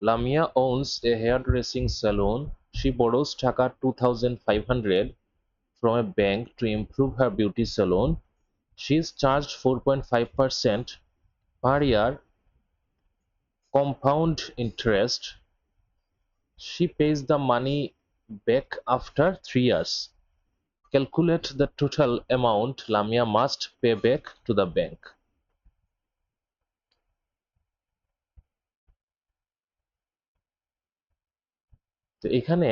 Lamia owns a hairdressing salon. She borrows Taka 2,500 from a bank to improve her beauty salon. She is charged 4.5% per year compound interest. She pays the money back after 3 years. Calculate the total amount Lamia must pay back to the bank. তো এখানে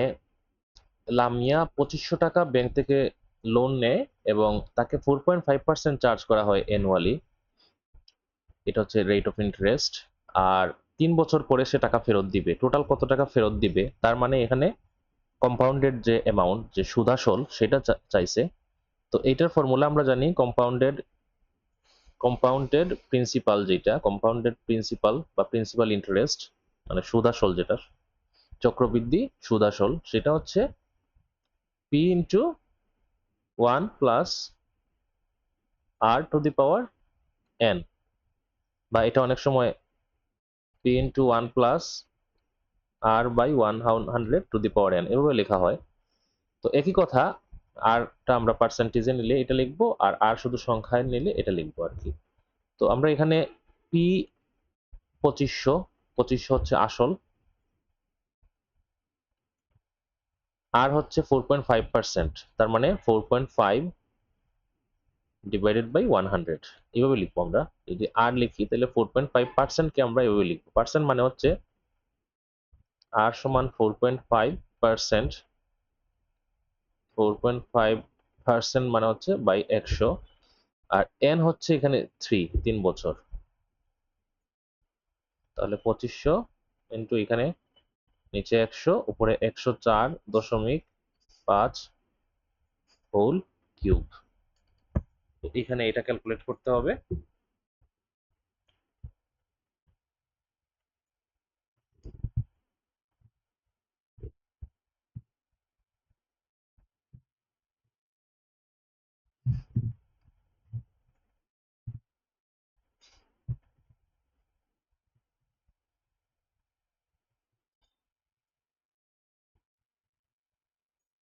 লামিয়া 2500 টাকা bank থেকে loan নেয় এবং তাকে 4.5% charge করা হয় annually. এটা হচ্ছে রেট অফ ইন্টারেস্ট। আর 3 বছর পরে সে টাকা ফেরত দিবে। টোটাল কত টাকা ফেরত দিবে, তার মানে এখানে কম্পাউন্ডেড যে অ্যামাউন্ট, যে সুদাসল, সেটা চাইছে। তো এইটার ফর্মুলা আমরা জানি, কম্পাউন্ডেড প্রিন্সিপাল, যেটা কম্পাউন্ডেড প্রিন্সিপাল বা প্রিন্সিপাল ইন্টারেস্ট মানে সুদাসল, যেটা চক্রবৃদ্ধি সুদাসল, সেটা হচ্ছে P into 1 plus R to the power N, বা এটা অনেক সময় P into 1 plus R by 100 to the power N এভাবে লেখা হয়। তো একই কথা, আরটা আমরা পার্সেন্টেজে নিলে এটা লিখবো, আর আর শুধু সংখ্যায় নিলে এটা লিখবো আর কি। তো আমরা এখানে পি 2500 হচ্ছে আসল, আর হচ্ছে 4.5%, তার মানে 4.5 ডিভাইডেড বাই 100, এভাবে লিখবো আমরা। যদি আর লিখি তাহলে 4.5% কে আমরা এভাবে লিখবো। পার্সেন্ট মানে হচ্ছে আর সমান 4.5%, 4.5% মানে হচ্ছে বাই 100, আর এন হচ্ছে এখানে 3 বছর। তাহলে 2500 ইন্টু এখানে নিচে 100, উপরে 104.5 হোল কিউব। তো এখানে এটা ক্যালকুলেট করতে হবে।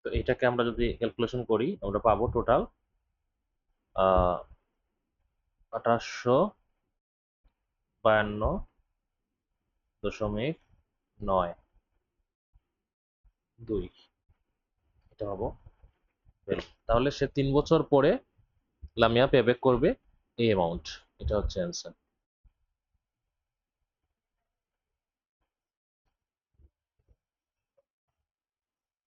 তো এটাকে আমরা যদি ক্যালকুলেশন করি, আমরা পাবো টোটাল 2852.92, এটা হবো। তাহলে সে 3 বছর পরে লামিয়া পেব্যাক করবে এই অ্যামাউন্ট। এটা হচ্ছে অ্যান্সার।